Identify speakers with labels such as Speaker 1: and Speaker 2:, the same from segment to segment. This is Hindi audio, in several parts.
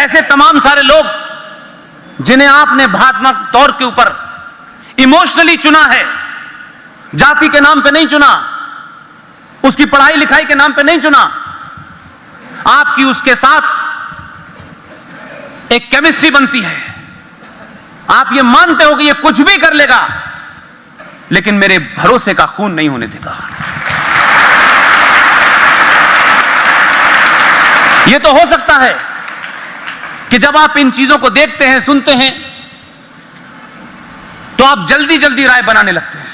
Speaker 1: ऐसे तमाम सारे लोग जिन्हें आपने भावनात्मक तौर के ऊपर इमोशनली चुना है, जाति के नाम पे नहीं चुना, उसकी पढ़ाई लिखाई के नाम पे नहीं चुना, आपकी उसके साथ एक केमिस्ट्री बनती है। आप ये मानते हो कि ये कुछ भी कर लेगा, लेकिन मेरे भरोसे का खून नहीं होने देगा। ये तो हो सकता है कि जब आप इन चीजों को देखते हैं, सुनते हैं, तो आप जल्दी जल्दी राय बनाने लगते हैं,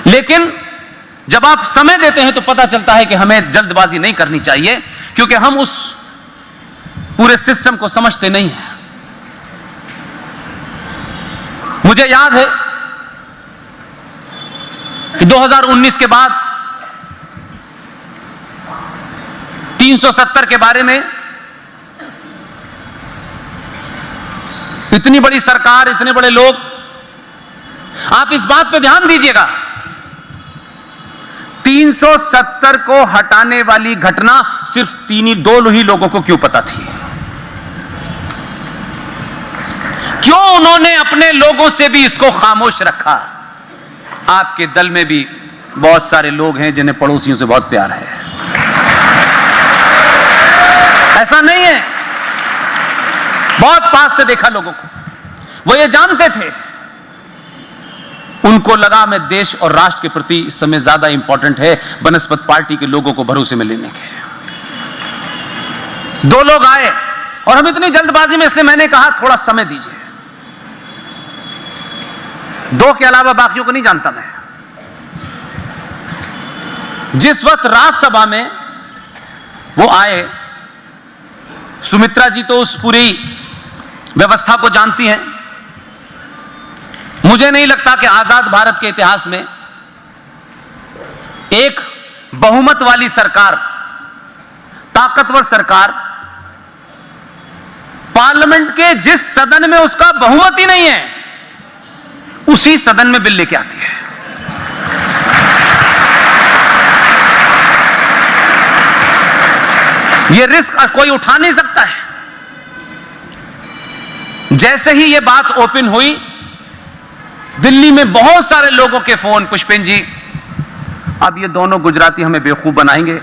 Speaker 1: लेकिन जब आप समय देते हैं तो पता चलता है कि हमें जल्दबाजी नहीं करनी चाहिए, क्योंकि हम उस पूरे सिस्टम को समझते नहीं हैं। मुझे याद है कि 2019 के बाद 370 के बारे में इतनी बड़ी सरकार, इतने बड़े लोग, आप इस बात पे ध्यान दीजिएगा, 370 को हटाने वाली घटना सिर्फ 2 ही लोगों को क्यों पता थी? क्यों उन्होंने अपने लोगों से भी इसको खामोश रखा? आपके दल में भी बहुत सारे लोग हैं जिन्हें पड़ोसियों से बहुत प्यार है। ऐसा नहीं है, बहुत पास से देखा लोगों को, वो ये जानते थे, उनको लगा मैं देश और राष्ट्र के प्रति इस समय ज्यादा इंपॉर्टेंट है बनस्पत पार्टी के लोगों को भरोसे में लेने के। 2 लोग आए और हम इतनी जल्दबाजी में, इसलिए मैंने कहा थोड़ा समय दीजिए। 2 के अलावा बाकियों को नहीं जानता मैं। जिस वक्त राज्यसभा में वो आए, सुमित्रा जी तो उस पूरी व्यवस्था को जानती हैं। मुझे नहीं लगता कि आजाद भारत के इतिहास में एक बहुमत वाली सरकार, ताकतवर सरकार, पार्लियामेंट के जिस सदन में उसका बहुमत ही नहीं है, उसी सदन में बिल लेके आती है। यह रिस्क कोई उठा नहीं सकता है। जैसे ही यह बात ओपन हुई, दिल्ली में बहुत सारे लोगों के फोन, पुष्पेन जी अब ये दोनों गुजराती हमें बेवकूफ बनाएंगे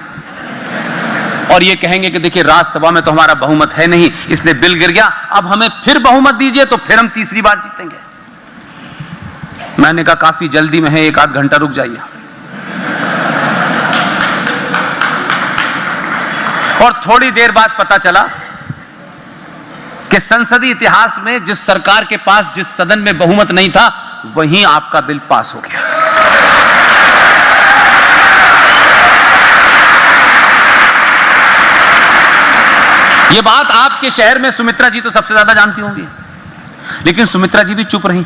Speaker 1: और ये कहेंगे कि देखिए राज्यसभा में तो हमारा बहुमत है नहीं, इसलिए बिल गिर गया, अब हमें फिर बहुमत दीजिए तो फिर हम तीसरी बार जीतेंगे। मैंने कहा काफी जल्दी में है, 1 आध घंटा रुक जाइए। और थोड़ी देर बाद पता चला कि संसदीय इतिहास में जिस सरकार के पास जिस सदन में बहुमत नहीं था, वहीं आपका बिल पास हो गया। यह बात आपके शहर में सुमित्रा जी तो सबसे ज्यादा जानती होंगी, लेकिन सुमित्रा जी भी चुप रही,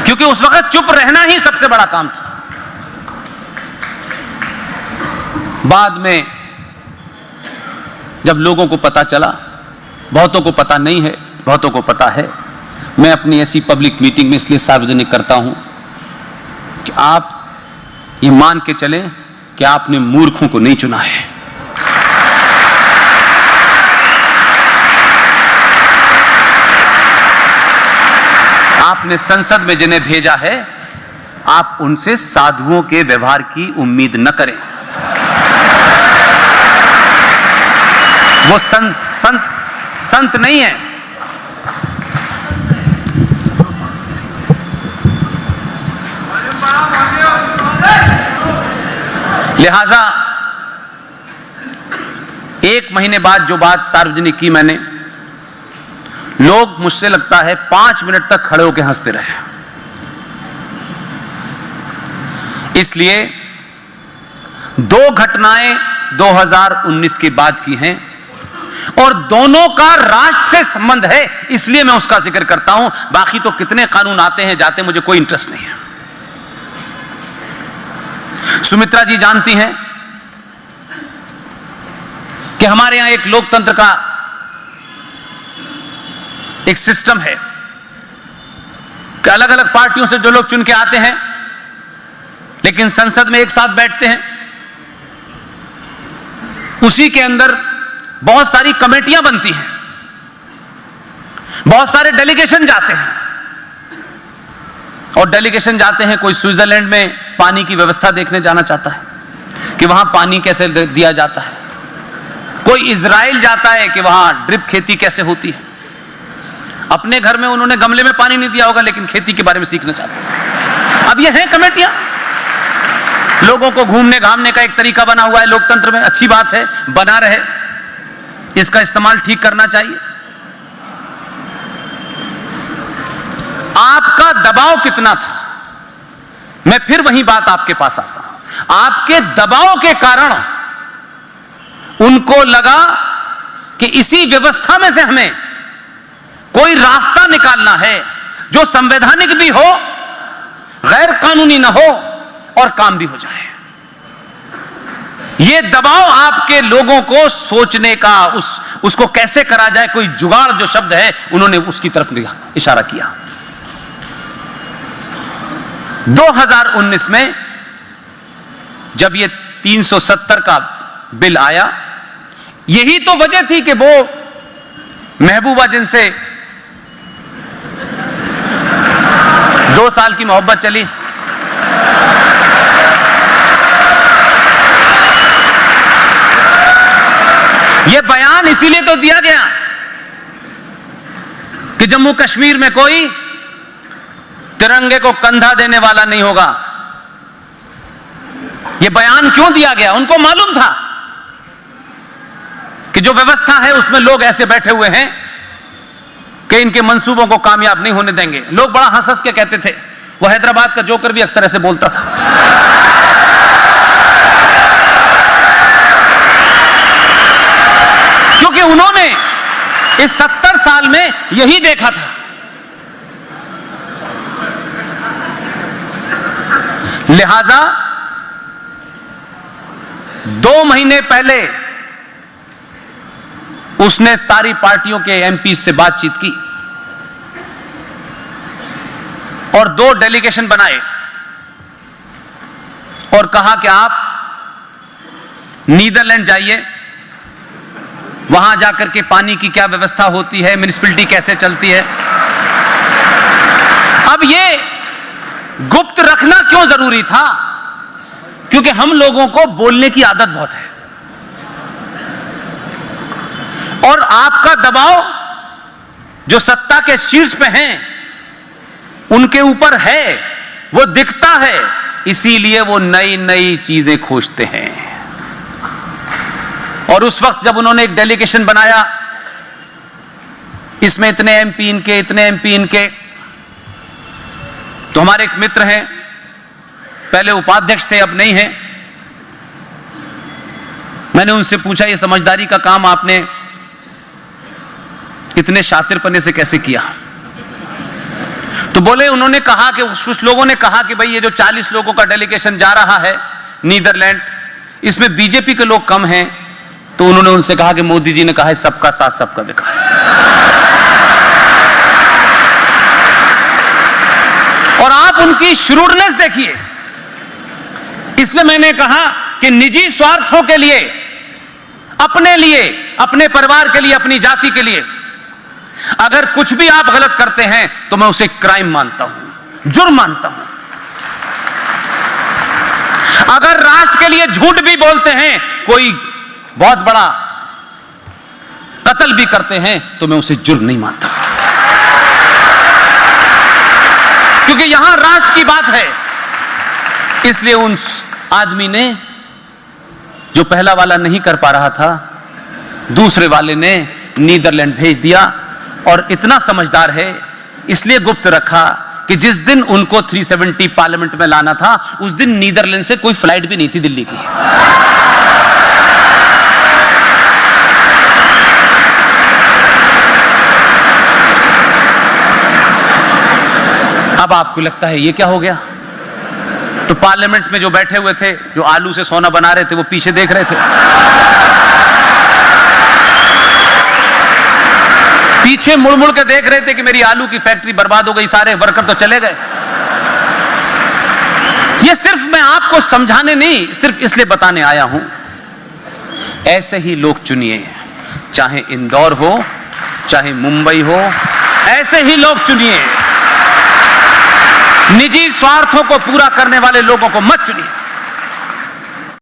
Speaker 1: क्योंकि उस वक्त चुप रहना ही सबसे बड़ा काम था। बाद में जब लोगों को पता चला, बहुतों को पता नहीं है, बहुतों को पता है, मैं अपनी ऐसी पब्लिक मीटिंग में इसलिए सार्वजनिक करता हूं कि आप ये मान के चलें कि आपने मूर्खों को नहीं चुना है। आपने संसद में जिन्हें भेजा है, आप उनसे साधुओं के व्यवहार की उम्मीद न करें। वो संत नहीं है। लिहाजा 1 महीने बाद जो बात सार्वजनिक की मैंने, लोग मुझसे लगता है 5 मिनट तक खड़े होकर हंसते रहे। इसलिए 2 घटनाएं 2019 के बाद की हैं और दोनों का राष्ट्र से संबंध है, इसलिए मैं उसका जिक्र करता हूं। बाकी तो कितने कानून आते हैं जाते, मुझे कोई इंटरेस्ट नहीं है। सुमित्रा जी जानती हैं कि हमारे यहां एक लोकतंत्र का एक सिस्टम है कि अलग अलग पार्टियों से जो लोग चुन के आते हैं, लेकिन संसद में एक साथ बैठते हैं, उसी के अंदर बहुत सारी कमेटियां बनती हैं, बहुत सारे डेलीगेशन जाते हैं, और डेलीगेशन जाते हैं, कोई स्विट्जरलैंड में पानी की व्यवस्था देखने जाना चाहता है कि वहां पानी कैसे दिया जाता है, कोई इजराइल जाता है कि वहां ड्रिप खेती कैसे होती है। अपने घर में उन्होंने गमले में पानी नहीं दिया होगा, लेकिन खेती के बारे में सीखना चाहते हैं। अब ये हैं कमेटियां, लोगों को घूमने घामने का एक तरीका बना हुआ है लोकतंत्र में, अच्छी बात है, बना रहे, इसका इस्तेमाल ठीक करना चाहिए। आपका दबाव कितना था, मैं फिर वही बात आपके पास आता हूं। आपके दबाव के कारण उनको लगा कि इसी व्यवस्था में से हमें कोई रास्ता निकालना है जो संवैधानिक भी हो, गैर कानूनी ना हो और काम भी हो जाए। यह दबाव आपके लोगों को सोचने का, उसको कैसे करा जाए, कोई जुगाड़ जो शब्द है, उन्होंने उसकी तरफ इशारा किया। 2019 में जब यह 370 का बिल आया, यही तो वजह थी कि वो महबूबा जिनसे 2 साल की मोहब्बत चली, यह बयान इसीलिए तो दिया गया कि जम्मू कश्मीर में कोई तिरंगे को कंधा देने वाला नहीं होगा। यह बयान क्यों दिया गया? उनको मालूम था कि जो व्यवस्था है उसमें लोग ऐसे बैठे हुए हैं कि इनके मंसूबों को कामयाब नहीं होने देंगे। लोग बड़ा हंस हंस के कहते थे, वो हैदराबाद का जोकर भी अक्सर ऐसे बोलता था। क्योंकि उन्होंने इस 70 साल में यही देखा था। लिहाजा 2 महीने पहले उसने सारी पार्टियों के एमपी से बातचीत की और 2 डेलीगेशन बनाए और कहा कि आप नीदरलैंड जाइए, वहां जाकर के पानी की क्या व्यवस्था होती है, म्युनिसिपैलिटी कैसे चलती है। अब ये गुप्त रखना क्यों जरूरी था? क्योंकि हम लोगों को बोलने की आदत बहुत है और आपका दबाव जो सत्ता के शीर्ष पे हैं उनके ऊपर है, वो दिखता है, इसीलिए वो नई नई चीजें खोजते हैं। और उस वक्त जब उन्होंने एक डेलीगेशन बनाया, इसमें इतने एमपी इनके, इतने एमपी इनके, तो हमारे एक मित्र हैं, पहले उपाध्यक्ष थे, अब नहीं हैं। मैंने उनसे पूछा, ये समझदारी का काम आपने इतने शातिरपने से कैसे किया? तो बोले, उन्होंने कहा कि कुछ लोगों ने कहा कि भाई ये जो 40 लोगों का डेलीगेशन जा रहा है नीदरलैंड, इसमें बीजेपी के लोग कम हैं। तो उन्होंने उनसे कहा कि मोदी जी ने कहा है सबका साथ सबका विकास, और आप उनकी श्रूडनेस देखिए। इसलिए मैंने कहा कि निजी स्वार्थों के लिए, अपने लिए, अपने परिवार के लिए, अपनी जाति के लिए अगर कुछ भी आप गलत करते हैं तो मैं उसे क्राइम मानता हूं, जुर्म मानता हूं। अगर राष्ट्र के लिए झूठ भी बोलते हैं, कोई बहुत बड़ा कत्ल भी करते हैं, तो मैं उसे जुर्म नहीं मानता, क्योंकि यहां राष्ट्र की बात है। इसलिए उन आदमी ने, जो पहला वाला नहीं कर पा रहा था, दूसरे वाले ने नीदरलैंड भेज दिया। और इतना समझदार है, इसलिए गुप्त रखा कि जिस दिन उनको 370 पार्लियामेंट में लाना था, उस दिन नीदरलैंड से कोई फ्लाइट भी नहीं थी दिल्ली की। अब आपको लगता है ये क्या हो गया? तो पार्लियामेंट में जो बैठे हुए थे, जो आलू से सोना बना रहे थे, वो पीछे देख रहे थे, पीछे मुड़ मुड़ के देख रहे थे कि मेरी आलू की फैक्ट्री बर्बाद हो गई, सारे वर्कर तो चले गए। ये सिर्फ मैं आपको समझाने नहीं, सिर्फ इसलिए बताने आया हूं, ऐसे ही लोग चुनिए। चाहे इंदौर हो, चाहे मुंबई हो, ऐसे ही लोग चुनिए। निजी स्वार्थों को पूरा करने वाले लोगों को मत चुनिए।